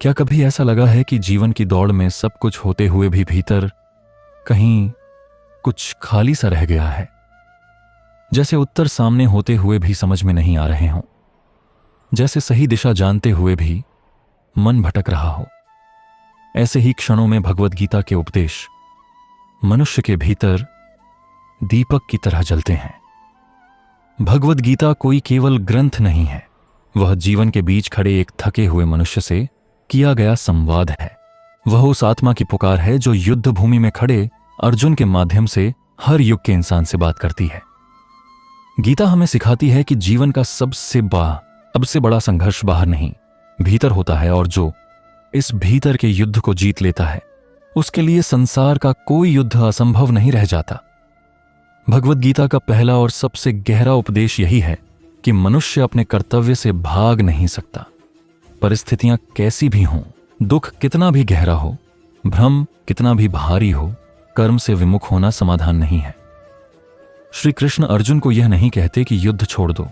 क्या कभी ऐसा लगा है कि जीवन की दौड़ में सब कुछ होते हुए भी भीतर कहीं कुछ खाली सा रह गया है? जैसे उत्तर सामने होते हुए भी समझ में नहीं आ रहे हों, जैसे सही दिशा जानते हुए भी मन भटक रहा हो। ऐसे ही क्षणों में भगवद गीता के उपदेश मनुष्य के भीतर दीपक की तरह जलते हैं। भगवद गीता कोई केवल ग्रंथ नहीं है, वह जीवन के बीच खड़े एक थके हुए मनुष्य से किया गया संवाद है। वह उस आत्मा की पुकार है जो युद्ध भूमि में खड़े अर्जुन के माध्यम से हर युग के इंसान से बात करती है। गीता हमें सिखाती है कि जीवन का सबसे बड़ा संघर्ष बाहर नहीं, भीतर होता है, और जो इस भीतर के युद्ध को जीत लेता है उसके लिए संसार का कोई युद्ध असंभव नहीं रह जाता। भगवद गीता का पहला और सबसे गहरा उपदेश यही है कि मनुष्य अपने कर्तव्य से भाग नहीं सकता। परिस्थितियां कैसी भी हों, दुख कितना भी गहरा हो, भ्रम कितना भी भारी हो, कर्म से विमुख होना समाधान नहीं है। श्री कृष्ण अर्जुन को यह नहीं कहते कि युद्ध छोड़ दो,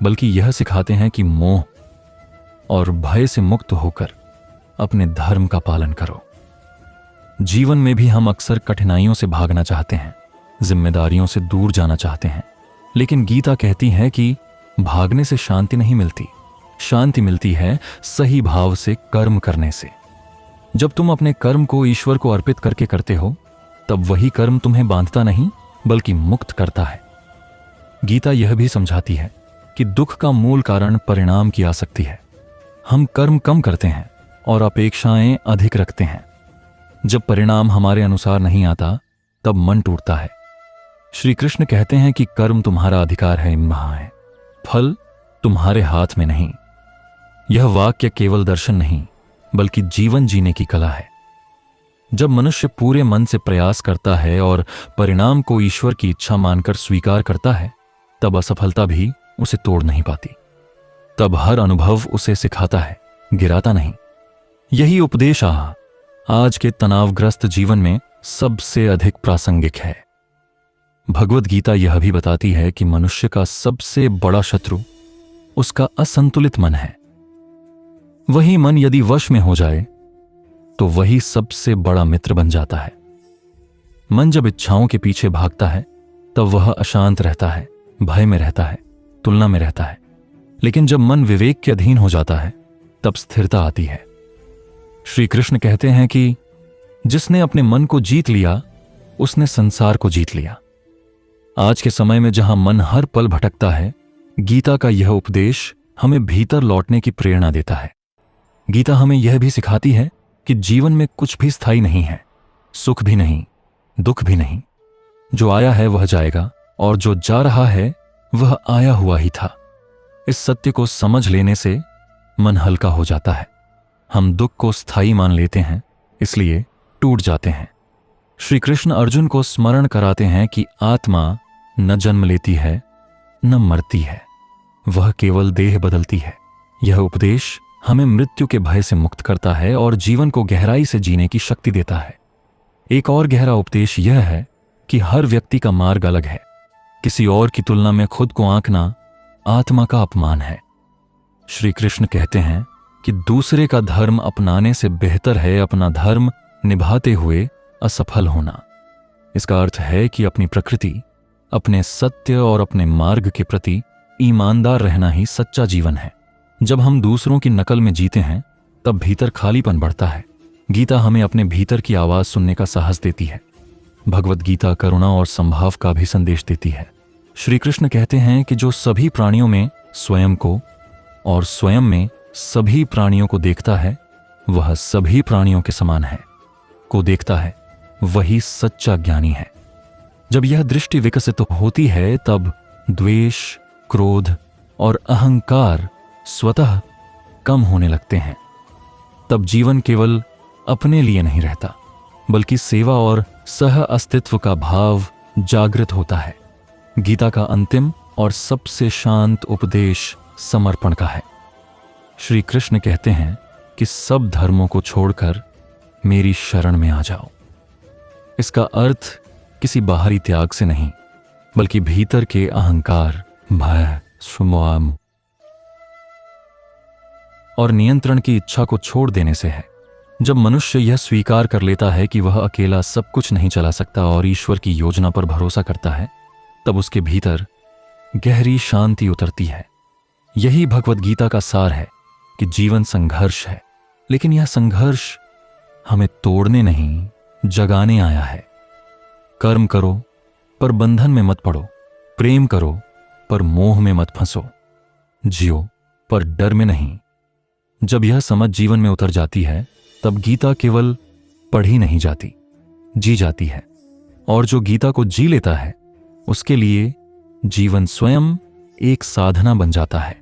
बल्कि यह सिखाते हैं कि मोह और भय से मुक्त होकर अपने धर्म का पालन करो। जीवन में भी हम अक्सर कठिनाइयों से भागना चाहते हैं, जिम्मेदारियों से दूर जाना चाहते हैं, लेकिन गीता कहती है कि भागने से शांति नहीं मिलती। शांति मिलती है सही भाव से कर्म करने से। जब तुम अपने कर्म को ईश्वर को अर्पित करके करते हो, तब वही कर्म तुम्हें बांधता नहीं बल्कि मुक्त करता है। गीता यह भी समझाती है कि दुख का मूल कारण परिणाम की आसक्ति है। हम कर्म कम करते हैं और अपेक्षाएं अधिक रखते हैं। जब परिणाम हमारे अनुसार नहीं आता, तब मन टूटता है। श्री कृष्ण कहते हैं कि कर्म तुम्हारा अधिकार है, वहां है, फल तुम्हारे हाथ में नहीं। यह वाक्य केवल दर्शन नहीं बल्कि जीवन जीने की कला है। जब मनुष्य पूरे मन से प्रयास करता है और परिणाम को ईश्वर की इच्छा मानकर स्वीकार करता है, तब असफलता भी उसे तोड़ नहीं पाती। तब हर अनुभव उसे सिखाता है, गिराता नहीं। यही उपदेश आज के तनावग्रस्त जीवन में सबसे अधिक प्रासंगिक है। भगवद गीता यह भी बताती है कि मनुष्य का सबसे बड़ा शत्रु उसका असंतुलित मन है। वही मन यदि वश में हो जाए तो वही सबसे बड़ा मित्र बन जाता है। मन जब इच्छाओं के पीछे भागता है तब वह अशांत रहता है, भय में रहता है, तुलना में रहता है। लेकिन जब मन विवेक के अधीन हो जाता है तब स्थिरता आती है। श्री कृष्ण कहते हैं कि जिसने अपने मन को जीत लिया उसने संसार को जीत लिया। आज के समय में जहां मन हर पल भटकता है, गीता का यह उपदेश हमें भीतर लौटने की प्रेरणा देता है। गीता हमें यह भी सिखाती है कि जीवन में कुछ भी स्थायी नहीं है, सुख भी नहीं, दुख भी नहीं। जो आया है वह जाएगा और जो जा रहा है वह आया हुआ ही था। इस सत्य को समझ लेने से मन हल्का हो जाता है। हम दुख को स्थायी मान लेते हैं, इसलिए टूट जाते हैं। श्री कृष्ण अर्जुन को स्मरण कराते हैं कि आत्मा न जन्म लेती है न मरती है, वह केवल देह बदलती है। यह उपदेश हमें मृत्यु के भय से मुक्त करता है और जीवन को गहराई से जीने की शक्ति देता है। एक और गहरा उपदेश यह है कि हर व्यक्ति का मार्ग अलग है। किसी और की तुलना में खुद को आंकना आत्मा का अपमान है। श्री कृष्ण कहते हैं कि दूसरे का धर्म अपनाने से बेहतर है अपना धर्म निभाते हुए असफल होना। इसका अर्थ है कि अपनी प्रकृति, अपने सत्य और अपने मार्ग के प्रति ईमानदार रहना ही सच्चा जीवन है। जब हम दूसरों की नकल में जीते हैं तब भीतर खालीपन बढ़ता है। गीता हमें अपने भीतर की आवाज सुनने का साहस देती है। भगवद गीता करुणा और संभाव का भी संदेश देती है। श्री कृष्ण कहते हैं कि जो सभी प्राणियों में स्वयं को और स्वयं में सभी प्राणियों को देखता है वह सभी प्राणियों के समान है, को देखता है, वही सच्चा ज्ञानी है। जब यह दृष्टि विकसित होती है तब द्वेष, क्रोध और अहंकार स्वतः कम होने लगते हैं। तब जीवन केवल अपने लिए नहीं रहता बल्कि सेवा और सह अस्तित्व का भाव जागृत होता है। गीता का अंतिम और सबसे शांत उपदेश समर्पण का है। श्री कृष्ण कहते हैं कि सब धर्मों को छोड़कर मेरी शरण में आ जाओ। इसका अर्थ किसी बाहरी त्याग से नहीं बल्कि भीतर के अहंकार, भय, स्वमोह और नियंत्रण की इच्छा को छोड़ देने से है। जब मनुष्य यह स्वीकार कर लेता है कि वह अकेला सब कुछ नहीं चला सकता और ईश्वर की योजना पर भरोसा करता है, तब उसके भीतर गहरी शांति उतरती है। यही भगवत गीता का सार है कि जीवन संघर्ष है, लेकिन यह संघर्ष हमें तोड़ने नहीं, जगाने आया है। कर्म करो पर बंधन में मत पड़ो, प्रेम करो पर मोह में मत फंसो, जियो पर डर में नहीं। जब यह समझ जीवन में उतर जाती है, तब गीता केवल पढ़ी नहीं जाती, जी जाती है। और जो गीता को जी लेता है, उसके लिए जीवन स्वयं एक साधना बन जाता है।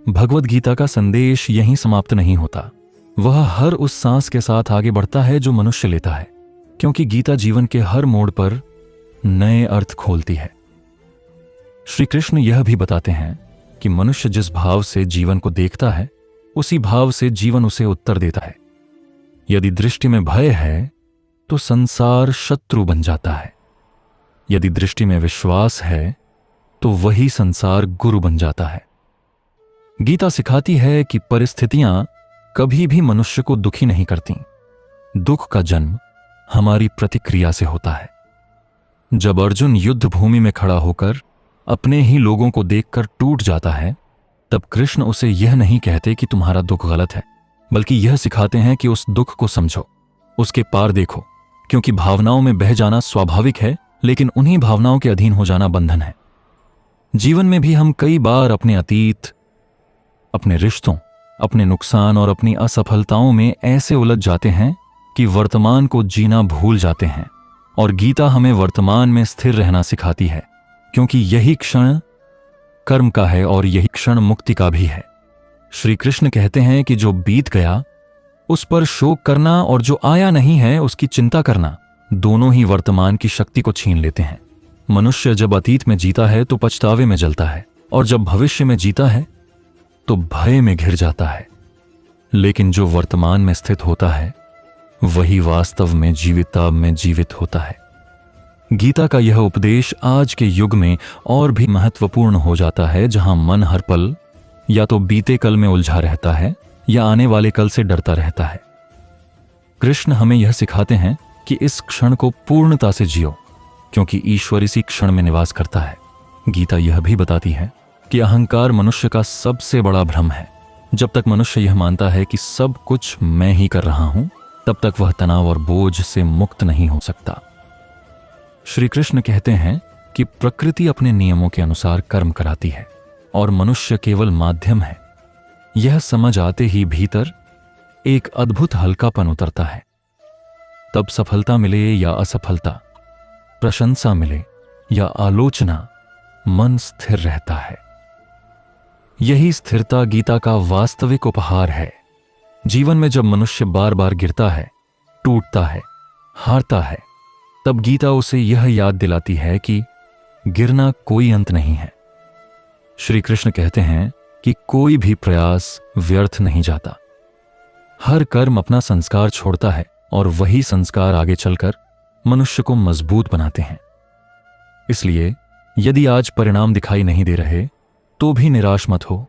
भगवत गीता का संदेश यहीं समाप्त नहीं होता। वह हर उस सांस के साथ आगे बढ़ता है जो मनुष्य लेता है, क्योंकि गीता जीवन के हर मोड़ पर नए अर्थ खोलती है। श्री कृष्ण यह भी बताते हैं कि मनुष्य जिस भाव से जीवन को देखता है, उसी भाव से जीवन उसे उत्तर देता है। यदि दृष्टि में भय है तो संसार शत्रु बन जाता है। यदि दृष्टि में विश्वास है तो वही संसार गुरु बन जाता है। गीता सिखाती है कि परिस्थितियां कभी भी मनुष्य को दुखी नहीं करती। दुख का जन्म हमारी प्रतिक्रिया से होता है। जब अर्जुन युद्ध भूमि में खड़ा होकर अपने ही लोगों को देखकर टूट जाता है, तब कृष्ण उसे यह नहीं कहते कि तुम्हारा दुख गलत है, बल्कि यह सिखाते हैं कि उस दुख को समझो, उसके पार देखो, क्योंकि भावनाओं में बह जाना स्वाभाविक है, लेकिन उन्हीं भावनाओं के अधीन हो जाना बंधन है। जीवन में भी हम कई बार अपने अतीत, अपने रिश्तों, अपने नुकसान और अपनी असफलताओं में ऐसे उलझ जाते हैं कि वर्तमान को जीना भूल जाते हैं। और गीता हमें वर्तमान में स्थिर रहना सिखाती है, क्योंकि यही क्षण कर्म का है और यही क्षण मुक्ति का भी है। श्री कृष्ण कहते हैं कि जो बीत गया उस पर शोक करना और जो आया नहीं है उसकी चिंता करना, दोनों ही वर्तमान की शक्ति को छीन लेते हैं। मनुष्य जब अतीत में जीता है तो पछतावे में जलता है, और जब भविष्य में जीता है तो भय में घिर जाता है। लेकिन जो वर्तमान में स्थित होता है वही वास्तव में जीविताब में जीवित होता है। गीता का यह उपदेश आज के युग में और भी महत्वपूर्ण हो जाता है, जहां मन हर पल या तो बीते कल में उलझा रहता है या आने वाले कल से डरता रहता है। कृष्ण हमें यह सिखाते हैं कि इस क्षण को पूर्णता से जियो, क्योंकि ईश्वर इसी क्षण में निवास करता है। गीता यह भी बताती है कि अहंकार मनुष्य का सबसे बड़ा भ्रम है। जब तक मनुष्य यह मानता है कि सब कुछ मैं ही कर रहा हूं, तब तक वह तनाव और बोझ से मुक्त नहीं हो सकता। श्री कृष्ण कहते हैं कि प्रकृति अपने नियमों के अनुसार कर्म कराती है और मनुष्य केवल माध्यम है। यह समझ आते ही भीतर एक अद्भुत हल्कापन उतरता है। तब सफलता मिले या असफलता, प्रशंसा मिले या आलोचना, मन स्थिर रहता है। यही स्थिरता गीता का वास्तविक उपहार है। जीवन में जब मनुष्य बार बार गिरता है, टूटता है, हारता है, तब गीता उसे यह याद दिलाती है कि गिरना कोई अंत नहीं है। श्री कृष्ण कहते हैं कि कोई भी प्रयास व्यर्थ नहीं जाता। हर कर्म अपना संस्कार छोड़ता है और वही संस्कार आगे चलकर मनुष्य को मजबूत बनाते हैं। इसलिए यदि आज परिणाम दिखाई नहीं दे रहे तो भी निराश मत हो,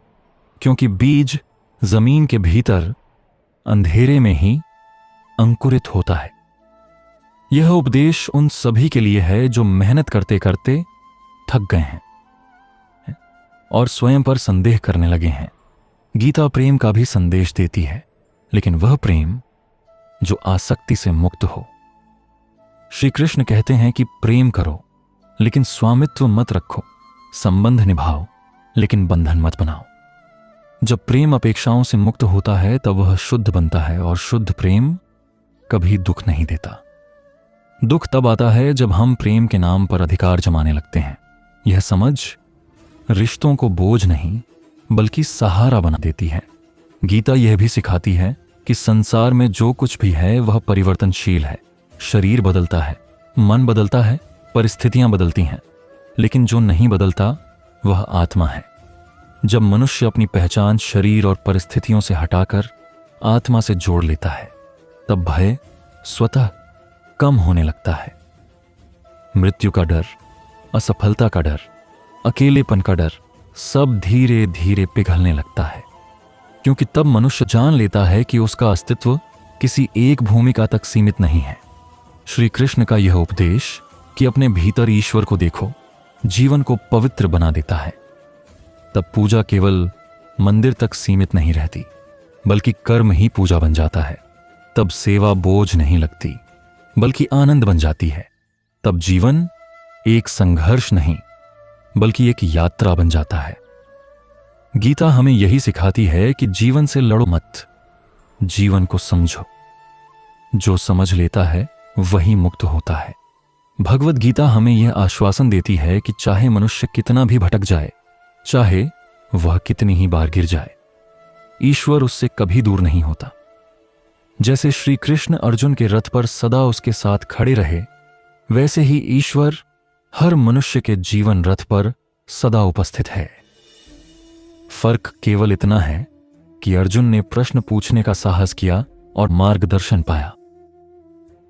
क्योंकि बीज जमीन के भीतर अंधेरे में ही अंकुरित होता है। यह उपदेश उन सभी के लिए है जो मेहनत करते करते थक गए हैं और स्वयं पर संदेह करने लगे हैं। गीता प्रेम का भी संदेश देती है, लेकिन वह प्रेम जो आसक्ति से मुक्त हो। श्री कृष्ण कहते हैं कि प्रेम करो लेकिन स्वामित्व मत रखो, संबंध निभाओ लेकिन बंधन मत बनाओ। जब प्रेम अपेक्षाओं से मुक्त होता है तब वह शुद्ध बनता है, और शुद्ध प्रेम कभी दुख नहीं देता। दुख तब आता है जब हम प्रेम के नाम पर अधिकार जमाने लगते हैं। यह समझ रिश्तों को बोझ नहीं बल्कि सहारा बना देती है। गीता यह भी सिखाती है कि संसार में जो कुछ भी है वह परिवर्तनशील है। शरीर बदलता है, मन बदलता है, परिस्थितियां बदलती हैं, लेकिन जो नहीं बदलता वह आत्मा है। जब मनुष्य अपनी पहचान शरीर और परिस्थितियों से हटाकर आत्मा से जोड़ लेता है, तब भय स्वतः कम होने लगता है। मृत्यु का डर, असफलता का डर, अकेलेपन का डर सब धीरे धीरे पिघलने लगता है। क्योंकि तब मनुष्य जान लेता है कि उसका अस्तित्व किसी एक भूमिका तक सीमित नहीं है। श्री कृष्ण का यह उपदेश कि अपने भीतर ईश्वर को देखो, जीवन को पवित्र बना देता है। तब पूजा केवल मंदिर तक सीमित नहीं रहती, बल्कि कर्म ही पूजा बन जाता है। तब सेवा बोझ नहीं लगती, बल्कि आनंद बन जाती है। तब जीवन एक संघर्ष नहीं, बल्कि एक यात्रा बन जाता है। गीता हमें यही सिखाती है कि जीवन से लड़ो मत, जीवन को समझो। जो समझ लेता है वही मुक्त होता है। भगवत गीता हमें यह आश्वासन देती है कि चाहे मनुष्य कितना भी भटक जाए, चाहे वह कितनी ही बार गिर जाए, ईश्वर उससे कभी दूर नहीं होता। जैसे श्री कृष्ण अर्जुन के रथ पर सदा उसके साथ खड़े रहे, वैसे ही ईश्वर हर मनुष्य के जीवन रथ पर सदा उपस्थित है। फर्क केवल इतना है कि अर्जुन ने प्रश्न पूछने का साहस किया और मार्गदर्शन पाया।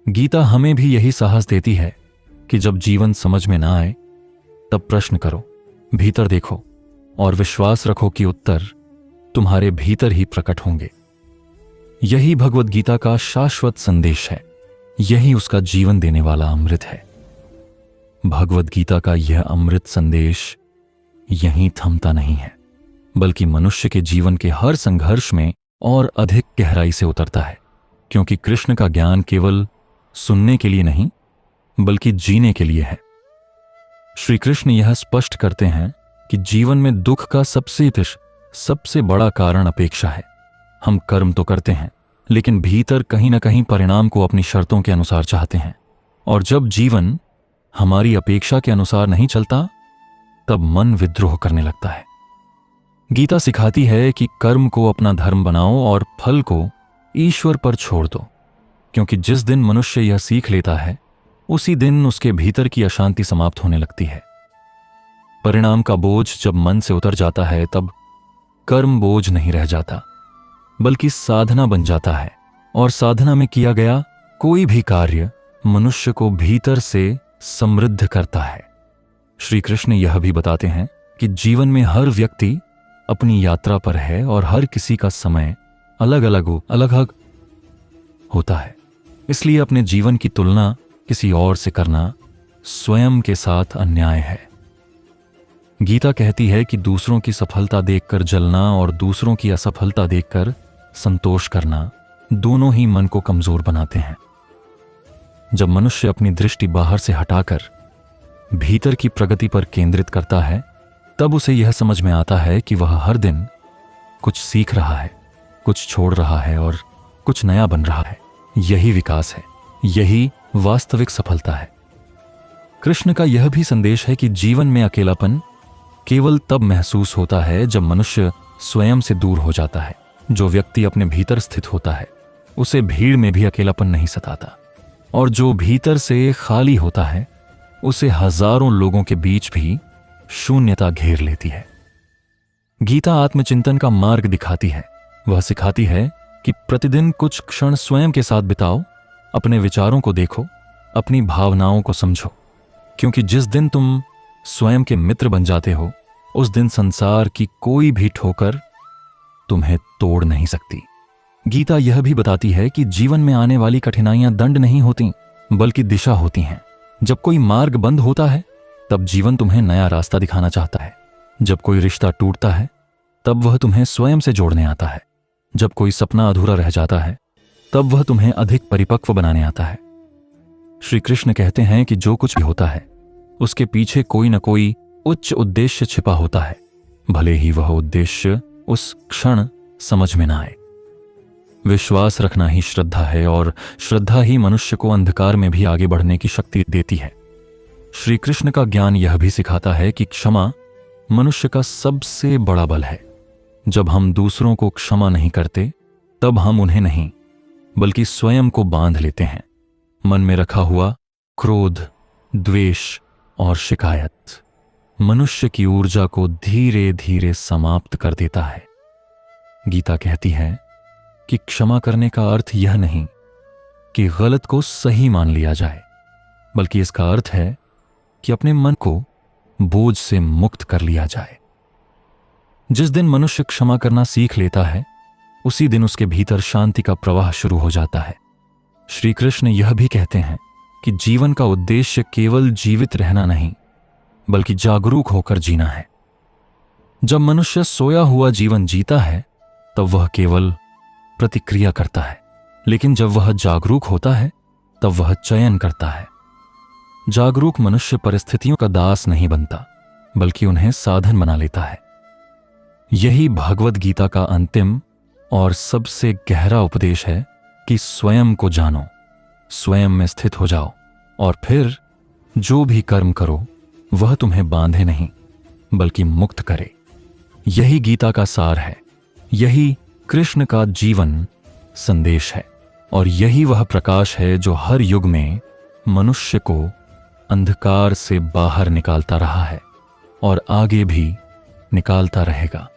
गीता हमें भी यही साहस देती है कि जब जीवन समझ में ना आए, तब प्रश्न करो, भीतर देखो और विश्वास रखो कि उत्तर तुम्हारे भीतर ही प्रकट होंगे। यही भगवत गीता का शाश्वत संदेश है, यही उसका जीवन देने वाला अमृत है। भगवत गीता का यह अमृत संदेश यहीं थमता नहीं है, बल्कि मनुष्य के जीवन के हर संघर्ष में और अधिक गहराई से उतरता है। क्योंकि कृष्ण का ज्ञान केवल सुनने के लिए नहीं, बल्कि जीने के लिए है। श्री कृष्ण यह स्पष्ट करते हैं कि जीवन में दुख का सबसे बड़ा कारण अपेक्षा है। हम कर्म तो करते हैं, लेकिन भीतर कहीं ना कहीं परिणाम को अपनी शर्तों के अनुसार चाहते हैं। और जब जीवन हमारी अपेक्षा के अनुसार नहीं चलता, तब मन विद्रोह करने लगता है। गीता सिखाती है कि कर्म को अपना धर्म बनाओ और फल को ईश्वर पर छोड़ दो। क्योंकि जिस दिन मनुष्य यह सीख लेता है, उसी दिन उसके भीतर की अशांति समाप्त होने लगती है। परिणाम का बोझ जब मन से उतर जाता है, तब कर्म बोझ नहीं रह जाता, बल्कि साधना बन जाता है। और साधना में किया गया कोई भी कार्य मनुष्य को भीतर से समृद्ध करता है। श्री कृष्ण यह भी बताते हैं कि जीवन में हर व्यक्ति अपनी यात्रा पर है और हर किसी का समय अलग अलग होता है। इसलिए अपने जीवन की तुलना किसी और से करना स्वयं के साथ अन्याय है। गीता कहती है कि दूसरों की सफलता देखकर जलना और दूसरों की असफलता देखकर संतोष करना दोनों ही मन को कमजोर बनाते हैं। जब मनुष्य अपनी दृष्टि बाहर से हटाकर भीतर की प्रगति पर केंद्रित करता है, तब उसे यह समझ में आता है कि वह हर दिन कुछ सीख रहा है, कुछ छोड़ रहा है और कुछ नया बन रहा है। यही विकास है, यही वास्तविक सफलता है। कृष्ण का यह भी संदेश है कि जीवन में अकेलापन केवल तब महसूस होता है जब मनुष्य स्वयं से दूर हो जाता है। जो व्यक्ति अपने भीतर स्थित होता है, उसे भीड़ में भी अकेलापन नहीं सताता, और जो भीतर से खाली होता है, उसे हजारों लोगों के बीच भी शून्यता घेर लेती है। गीता आत्मचिंतन का मार्ग दिखाती है। वह सिखाती है कि प्रतिदिन कुछ क्षण स्वयं के साथ बिताओ, अपने विचारों को देखो, अपनी भावनाओं को समझो। क्योंकि जिस दिन तुम स्वयं के मित्र बन जाते हो, उस दिन संसार की कोई भी ठोकर तुम्हें तोड़ नहीं सकती। गीता यह भी बताती है कि जीवन में आने वाली कठिनाइयां दंड नहीं होती, बल्कि दिशा होती हैं। जब कोई मार्ग बंद होता है, तब जीवन तुम्हें नया रास्ता दिखाना चाहता है। जब कोई रिश्ता टूटता है, तब वह तुम्हें स्वयं से जोड़ने आता है। जब कोई सपना अधूरा रह जाता है, तब वह तुम्हें अधिक परिपक्व बनाने आता है। श्री कृष्ण कहते हैं कि जो कुछ भी होता है, उसके पीछे कोई न कोई उच्च उद्देश्य छिपा होता है, भले ही वह उद्देश्य उस क्षण समझ में ना आए। विश्वास रखना ही श्रद्धा है, और श्रद्धा ही मनुष्य को अंधकार में भी आगे बढ़ने की शक्ति देती है। श्री कृष्ण का ज्ञान यह भी सिखाता है कि क्षमा मनुष्य का सबसे बड़ा बल है। जब हम दूसरों को क्षमा नहीं करते, तब हम उन्हें नहीं, बल्कि स्वयं को बांध लेते हैं। मन में रखा हुआ क्रोध, द्वेष और शिकायत मनुष्य की ऊर्जा को धीरे धीरे समाप्त कर देता है। गीता कहती है कि क्षमा करने का अर्थ यह नहीं कि गलत को सही मान लिया जाए, बल्कि इसका अर्थ है कि अपने मन को बोझ से मुक्त कर लिया जाए। जिस दिन मनुष्य क्षमा करना सीख लेता है, उसी दिन उसके भीतर शांति का प्रवाह शुरू हो जाता है। श्री कृष्ण यह भी कहते हैं कि जीवन का उद्देश्य केवल जीवित रहना नहीं, बल्कि जागरूक होकर जीना है। जब मनुष्य सोया हुआ जीवन जीता है तब वह केवल प्रतिक्रिया करता है, लेकिन जब वह जागरूक होता है तब वह चयन करता है। जागरूक मनुष्य परिस्थितियों का दास नहीं बनता, बल्कि उन्हें साधन बना लेता है। यही भगवद गीता का अंतिम और सबसे गहरा उपदेश है कि स्वयं को जानो, स्वयं में स्थित हो जाओ, और फिर जो भी कर्म करो वह तुम्हें बांधे नहीं, बल्कि मुक्त करे। यही गीता का सार है, यही कृष्ण का जीवन संदेश है, और यही वह प्रकाश है जो हर युग में मनुष्य को अंधकार से बाहर निकालता रहा है और आगे भी निकालता रहेगा।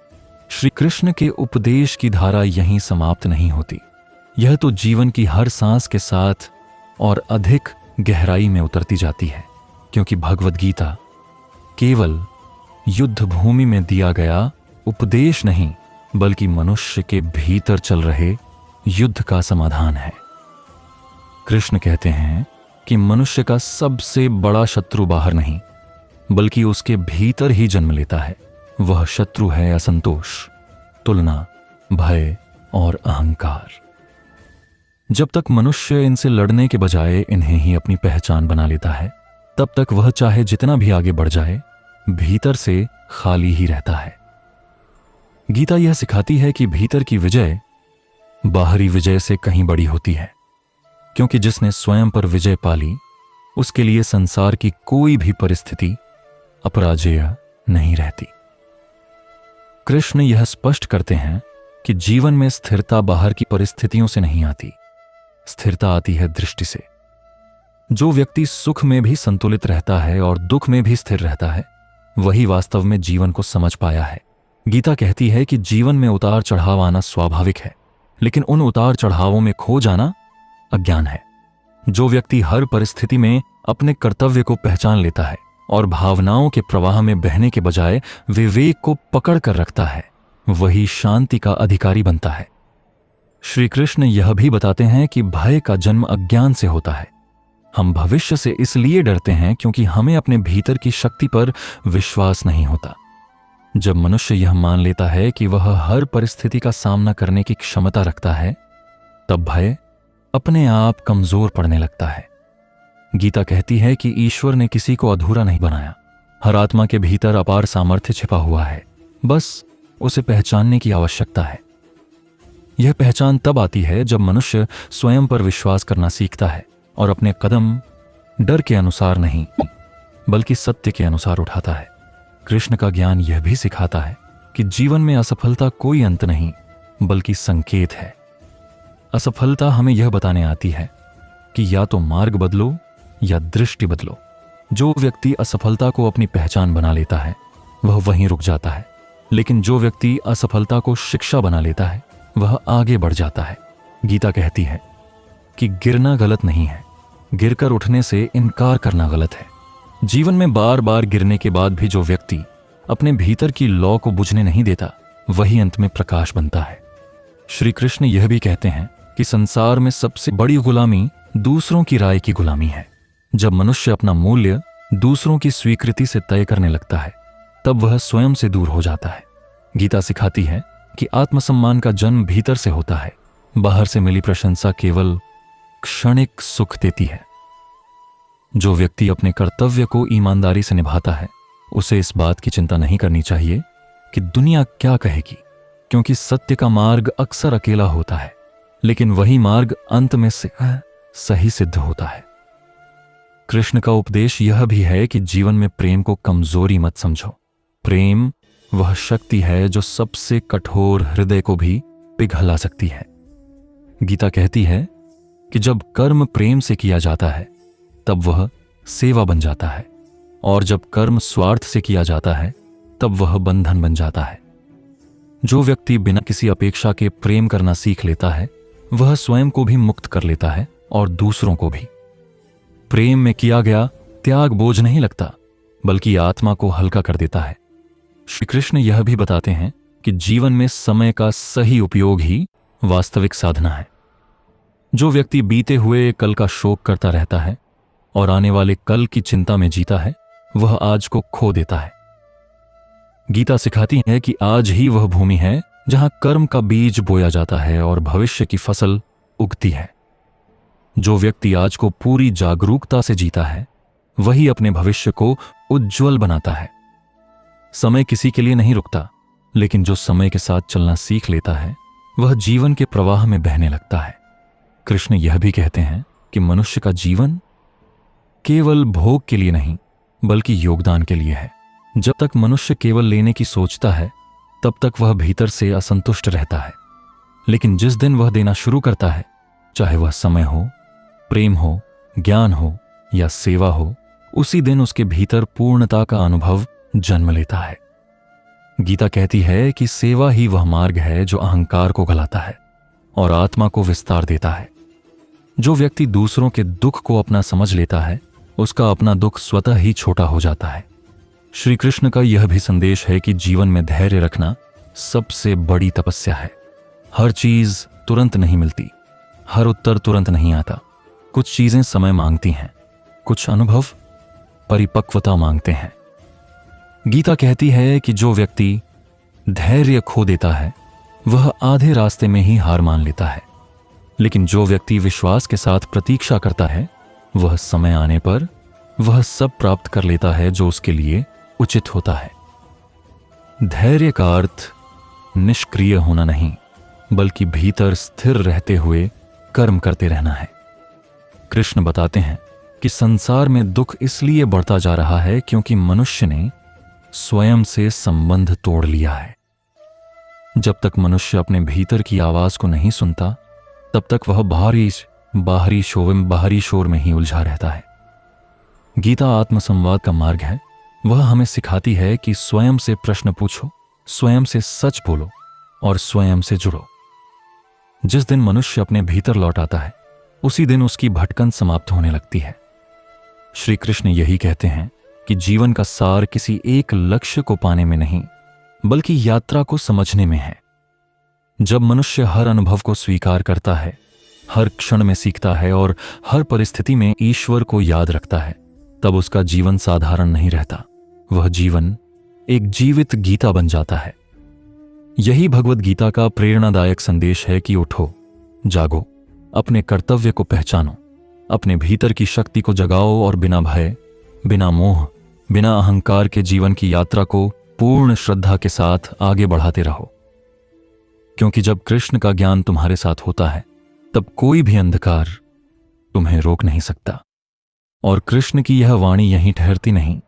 श्री कृष्ण के उपदेश की धारा यहीं समाप्त नहीं होती। यह तो जीवन की हर सांस के साथ और अधिक गहराई में उतरती जाती है, क्योंकि भगवद गीता केवल युद्ध भूमि में दिया गया उपदेश नहीं, बल्कि मनुष्य के भीतर चल रहे युद्ध का समाधान है। कृष्ण कहते हैं कि मनुष्य का सबसे बड़ा शत्रु बाहर नहीं, बल्कि उसके भीतर ही जन्म लेता है। वह शत्रु है असंतोष, तुलना, भय और अहंकार। जब तक मनुष्य इनसे लड़ने के बजाय इन्हें ही अपनी पहचान बना लेता है, तब तक वह चाहे जितना भी आगे बढ़ जाए, भीतर से खाली ही रहता है। गीता यह सिखाती है कि भीतर की विजय बाहरी विजय से कहीं बड़ी होती है, क्योंकि जिसने स्वयं पर विजय पाली, उसके लिए संसार की कोई भी परिस्थिति अपराजेय नहीं रहती। कृष्ण यह स्पष्ट करते हैं कि जीवन में स्थिरता बाहर की परिस्थितियों से नहीं आती, स्थिरता आती है दृष्टि से। जो व्यक्ति सुख में भी संतुलित रहता है और दुख में भी स्थिर रहता है, वही वास्तव में जीवन को समझ पाया है। गीता कहती है कि जीवन में उतार चढ़ाव आना स्वाभाविक है, लेकिन उन उतार चढ़ावों में खो जाना अज्ञान है। जो व्यक्ति हर परिस्थिति में अपने कर्तव्य को पहचान लेता है और भावनाओं के प्रवाह में बहने के बजाय विवेक को पकड़ कर रखता है, वही शांति का अधिकारी बनता है। श्री कृष्ण यह भी बताते हैं कि भय का जन्म अज्ञान से होता है। हम भविष्य से इसलिए डरते हैं क्योंकि हमें अपने भीतर की शक्ति पर विश्वास नहीं होता। जब मनुष्य यह मान लेता है कि वह हर परिस्थिति का सामना करने की क्षमता रखता है, तब भय अपने आप कमजोर पड़ने लगता है। गीता कहती है कि ईश्वर ने किसी को अधूरा नहीं बनाया। हर आत्मा के भीतर अपार सामर्थ्य छिपा हुआ है, बस उसे पहचानने की आवश्यकता है। यह पहचान तब आती है जब मनुष्य स्वयं पर विश्वास करना सीखता है और अपने कदम डर के अनुसार नहीं, बल्कि सत्य के अनुसार उठाता है। कृष्ण का ज्ञान यह भी सिखाता है कि जीवन में असफलता कोई अंत नहीं, बल्कि संकेत है। असफलता हमें यह बताने आती है कि या तो मार्ग बदलो या दृष्टि बदलो। जो व्यक्ति असफलता को अपनी पहचान बना लेता है, वह वहीं रुक जाता है, लेकिन जो व्यक्ति असफलता को शिक्षा बना लेता है, वह आगे बढ़ जाता है। गीता कहती है कि गिरना गलत नहीं है, गिरकर उठने से इनकार करना गलत है। जीवन में बार बार गिरने के बाद भी जो व्यक्ति अपने भीतर की लौ को बुझने नहीं देता, वही अंत में प्रकाश बनता है। श्री कृष्ण यह भी कहते हैं कि संसार में सबसे बड़ी गुलामी दूसरों की राय की गुलामी है। जब मनुष्य अपना मूल्य दूसरों की स्वीकृति से तय करने लगता है, तब वह स्वयं से दूर हो जाता है। गीता सिखाती है कि आत्मसम्मान का जन्म भीतर से होता है। बाहर से मिली प्रशंसा केवल क्षणिक सुख देती है। जो व्यक्ति अपने कर्तव्य को ईमानदारी से निभाता है, उसे इस बात की चिंता नहीं करनी चाहिए कि दुनिया क्या कहेगी, क्योंकि सत्य का मार्ग अक्सर अकेला होता है, लेकिन वही मार्ग अंत में से सही सिद्ध होता है। कृष्ण का उपदेश यह भी है कि जीवन में प्रेम को कमजोरी मत समझो। प्रेम वह शक्ति है जो सबसे कठोर हृदय को भी पिघला सकती है। गीता कहती है कि जब कर्म प्रेम से किया जाता है, तब वह सेवा बन जाता है, और जब कर्म स्वार्थ से किया जाता है, तब वह बंधन बन जाता है। जो व्यक्ति बिना किसी अपेक्षा के प्रेम करना सीख लेता है, वह स्वयं को भी मुक्त कर लेता है और दूसरों को भी। प्रेम में किया गया त्याग बोझ नहीं लगता, बल्कि आत्मा को हल्का कर देता है। श्री कृष्ण यह भी बताते हैं कि जीवन में समय का सही उपयोग ही वास्तविक साधना है। जो व्यक्ति बीते हुए कल का शोक करता रहता है और आने वाले कल की चिंता में जीता है, वह आज को खो देता है। गीता सिखाती है कि आज ही वह भूमि है जहां कर्म का बीज बोया जाता है और भविष्य की फसल उगती है। जो व्यक्ति आज को पूरी जागरूकता से जीता है, वही अपने भविष्य को उज्जवल बनाता है। समय किसी के लिए नहीं रुकता, लेकिन जो समय के साथ चलना सीख लेता है, वह जीवन के प्रवाह में बहने लगता है। कृष्ण यह भी कहते हैं कि मनुष्य का जीवन केवल भोग के लिए नहीं, बल्कि योगदान के लिए है। जब तक मनुष्य केवल लेने की सोचता है, तब तक वह भीतर से असंतुष्ट रहता है। लेकिन जिस दिन वह देना शुरू करता है, चाहे वह समय हो, प्रेम हो, ज्ञान हो या सेवा हो, उसी दिन उसके भीतर पूर्णता का अनुभव जन्म लेता है। गीता कहती है कि सेवा ही वह मार्ग है जो अहंकार को गलाता है और आत्मा को विस्तार देता है। जो व्यक्ति दूसरों के दुख को अपना समझ लेता है, उसका अपना दुख स्वतः ही छोटा हो जाता है। श्री कृष्ण का यह भी संदेश है कि जीवन में धैर्य रखना सबसे बड़ी तपस्या है। हर चीज तुरंत नहीं मिलती, हर उत्तर तुरंत नहीं आता। कुछ चीजें समय मांगती हैं, कुछ अनुभव परिपक्वता मांगते हैं। गीता कहती है कि जो व्यक्ति धैर्य खो देता है, वह आधे रास्ते में ही हार मान लेता है। लेकिन जो व्यक्ति विश्वास के साथ प्रतीक्षा करता है, वह समय आने पर वह सब प्राप्त कर लेता है जो उसके लिए उचित होता है। धैर्य का अर्थ निष्क्रिय होना नहीं, बल्कि भीतर स्थिर रहते हुए कर्म करते रहना है। कृष्ण बताते हैं कि संसार में दुख इसलिए बढ़ता जा रहा है क्योंकि मनुष्य ने स्वयं से संबंध तोड़ लिया है। जब तक मनुष्य अपने भीतर की आवाज को नहीं सुनता, तब तक वह बाहरी शोर में ही उलझा रहता है। गीता आत्मसंवाद का मार्ग है। वह हमें सिखाती है कि स्वयं से प्रश्न पूछो, स्वयं से सच बोलो और स्वयं से जुड़ो। जिस दिन मनुष्य अपने भीतर लौट आता है, उसी दिन उसकी भटकन समाप्त होने लगती है। श्री कृष्ण यही कहते हैं कि जीवन का सार किसी एक लक्ष्य को पाने में नहीं, बल्कि यात्रा को समझने में है। जब मनुष्य हर अनुभव को स्वीकार करता है, हर क्षण में सीखता है और हर परिस्थिति में ईश्वर को याद रखता है, तब उसका जीवन साधारण नहीं रहता। वह जीवन एक जीवित गीता बन जाता है। यही भगवत गीता का प्रेरणादायक संदेश है कि उठो, जागो, अपने कर्तव्य को पहचानो, अपने भीतर की शक्ति को जगाओ और बिना भय, बिना मोह, बिना अहंकार के जीवन की यात्रा को पूर्ण श्रद्धा के साथ आगे बढ़ाते रहो। क्योंकि जब कृष्ण का ज्ञान तुम्हारे साथ होता है, तब कोई भी अंधकार तुम्हें रोक नहीं सकता। और कृष्ण की यह वाणी यहीं ठहरती नहीं,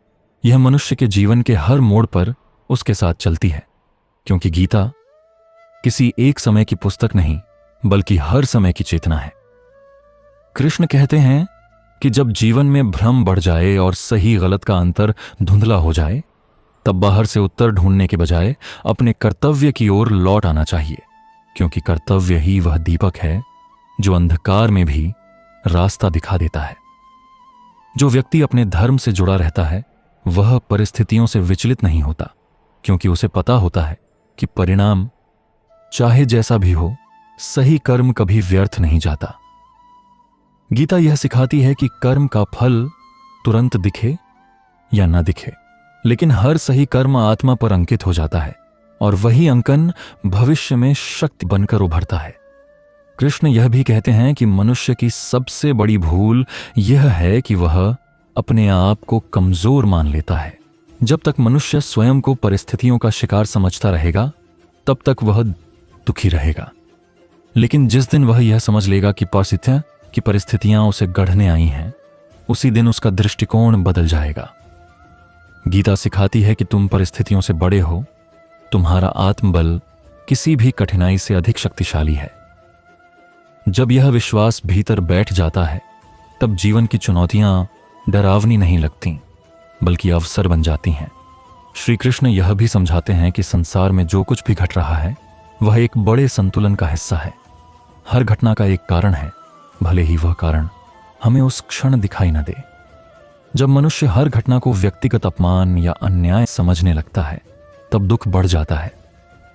यह मनुष्य के जीवन के हर मोड़ पर उसके साथ चलती है। क्योंकि गीता किसी एक समय की पुस्तक नहीं, बल्कि हर समय की चेतना है। कृष्ण कहते हैं कि जब जीवन में भ्रम बढ़ जाए और सही गलत का अंतर धुंधला हो जाए, तब बाहर से उत्तर ढूंढने के बजाय अपने कर्तव्य की ओर लौट आना चाहिए। क्योंकि कर्तव्य ही वह दीपक है जो अंधकार में भी रास्ता दिखा देता है। जो व्यक्ति अपने धर्म से जुड़ा रहता है, वह परिस्थितियों से विचलित नहीं होता, क्योंकि उसे पता होता है कि परिणाम चाहे जैसा भी हो, सही कर्म कभी व्यर्थ नहीं जाता। गीता यह सिखाती है कि कर्म का फल तुरंत दिखे या न दिखे, लेकिन हर सही कर्म आत्मा पर अंकित हो जाता है और वही अंकन भविष्य में शक्ति बनकर उभरता है। कृष्ण यह भी कहते हैं कि मनुष्य की सबसे बड़ी भूल यह है कि वह अपने आप को कमजोर मान लेता है। जब तक मनुष्य स्वयं को परिस्थितियों का शिकार समझता रहेगा, तब तक वह दुखी रहेगा। लेकिन जिस दिन वह यह समझ लेगा कि परिस्थितियां उसे गढ़ने आई हैं, उसी दिन उसका दृष्टिकोण बदल जाएगा। गीता सिखाती है कि तुम परिस्थितियों से बड़े हो, तुम्हारा आत्मबल किसी भी कठिनाई से अधिक शक्तिशाली है। जब यह विश्वास भीतर बैठ जाता है, तब जीवन की चुनौतियां डरावनी नहीं लगती, बल्कि अवसर बन जाती हैं। श्री कृष्ण यह भी समझाते हैं कि संसार में जो कुछ भी घट रहा है, वह एक बड़े संतुलन का हिस्सा है। हर घटना का एक कारण है, भले ही वह कारण हमें उस क्षण दिखाई न दे। जब मनुष्य हर घटना को व्यक्तिगत अपमान या अन्याय समझने लगता है, तब दुख बढ़ जाता है।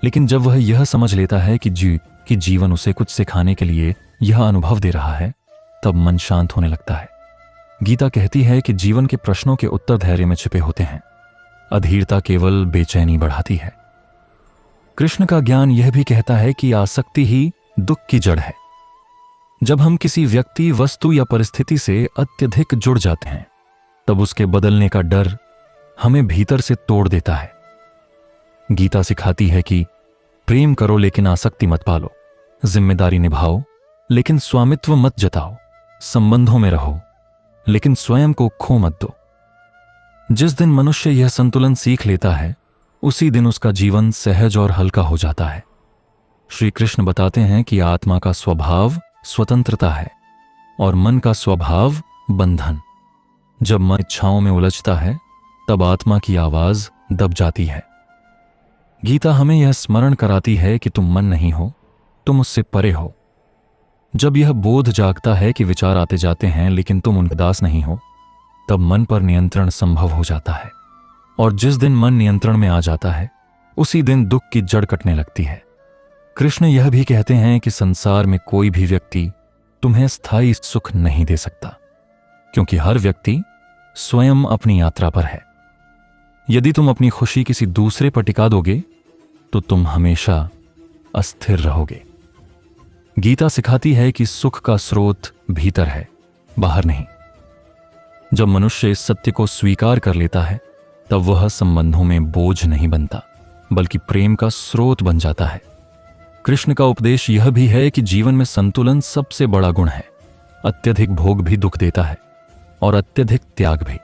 लेकिन जब वह यह समझ लेता है कि कि जीवन उसे कुछ सिखाने के लिए यह अनुभव दे रहा है, तब मन शांत होने लगता है। गीता कहती है कि जीवन के प्रश्नों के उत्तर धैर्य में छिपे होते हैं। अधीरता केवल बेचैनी बढ़ाती है। कृष्ण का ज्ञान यह भी कहता है कि आसक्ति ही दुख की जड़ है। जब हम किसी व्यक्ति, वस्तु या परिस्थिति से अत्यधिक जुड़ जाते हैं, तब उसके बदलने का डर हमें भीतर से तोड़ देता है। गीता सिखाती है कि प्रेम करो लेकिन आसक्ति मत पालो, जिम्मेदारी निभाओ लेकिन स्वामित्व मत जताओ, संबंधों में रहो लेकिन स्वयं को खो मत दो। जिस दिन मनुष्य यह संतुलन सीख लेता है, उसी दिन उसका जीवन सहज और हल्का हो जाता है। श्री कृष्ण बताते हैं कि आत्मा का स्वभाव स्वतंत्रता है और मन का स्वभाव बंधन। जब मन इच्छाओं में उलझता है, तब आत्मा की आवाज दब जाती है। गीता हमें यह स्मरण कराती है कि तुम मन नहीं हो, तुम उससे परे हो। जब यह बोध जागता है कि विचार आते जाते हैं लेकिन तुम उनके दास नहीं हो, तब मन पर नियंत्रण संभव हो जाता है। और जिस दिन मन नियंत्रण में आ जाता है, उसी दिन दुख की जड़ कटने लगती है। कृष्ण यह भी कहते हैं कि संसार में कोई भी व्यक्ति तुम्हें स्थायी सुख नहीं दे सकता, क्योंकि हर व्यक्ति स्वयं अपनी यात्रा पर है। यदि तुम अपनी खुशी किसी दूसरे पर टिका दोगे, तो तुम हमेशा अस्थिर रहोगे। गीता सिखाती है कि सुख का स्रोत भीतर है, बाहर नहीं। जब मनुष्य इस सत्य को स्वीकार कर लेता है, तब वह संबंधों में बोझ नहीं बनता, बल्कि प्रेम का स्रोत बन जाता है। कृष्ण का उपदेश यह भी है कि जीवन में संतुलन सबसे बड़ा गुण है। अत्यधिक भोग भी दुख देता है और अत्यधिक त्याग भी।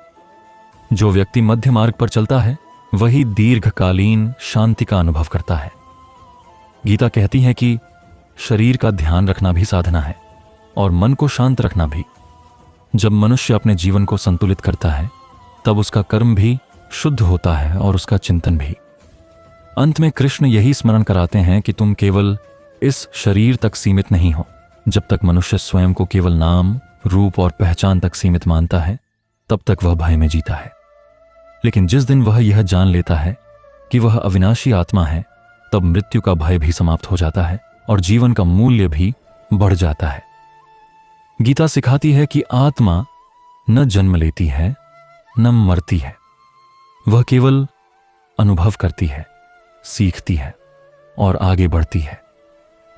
जो व्यक्ति मध्य मार्ग पर चलता है, वही दीर्घकालीन शांति का अनुभव करता है। गीता कहती है कि शरीर का ध्यान रखना भी साधना है और मन को शांत रखना भी। जब मनुष्य अपने जीवन को संतुलित करता है, तब उसका कर्म भी शुद्ध होता है और उसका चिंतन भी। अंत में कृष्ण यही स्मरण कराते हैं कि तुम केवल इस शरीर तक सीमित नहीं हो। जब तक मनुष्य स्वयं को केवल नाम, रूप और पहचान तक सीमित मानता है, तब तक वह भय में जीता है। लेकिन जिस दिन वह यह जान लेता है कि वह अविनाशी आत्मा है, तब मृत्यु का भय भी समाप्त हो जाता है और जीवन का मूल्य भी बढ़ जाता है। गीता सिखाती है कि आत्मा न जन्म लेती है, न मरती है। वह केवल अनुभव करती है, सीखती है और आगे बढ़ती है।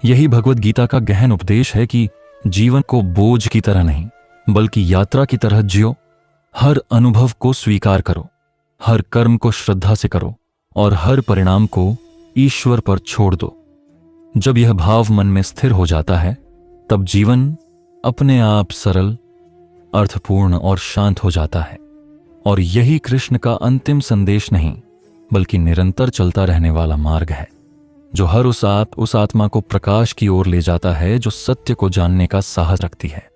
यही भगवत गीता का गहन उपदेश है कि जीवन को बोझ की तरह नहीं, बल्कि यात्रा की तरह जियो। हर अनुभव को स्वीकार करो, हर कर्म को श्रद्धा से करो और हर परिणाम को ईश्वर पर छोड़ दो। जब यह भाव मन में स्थिर हो जाता है, तब जीवन अपने आप सरल, अर्थपूर्ण और शांत हो जाता है। और यही कृष्ण का अंतिम संदेश नहीं, बल्कि निरंतर चलता रहने वाला मार्ग है, जो हर उस आत्मा को प्रकाश की ओर ले जाता है, जो सत्य को जानने का साहस रखती है।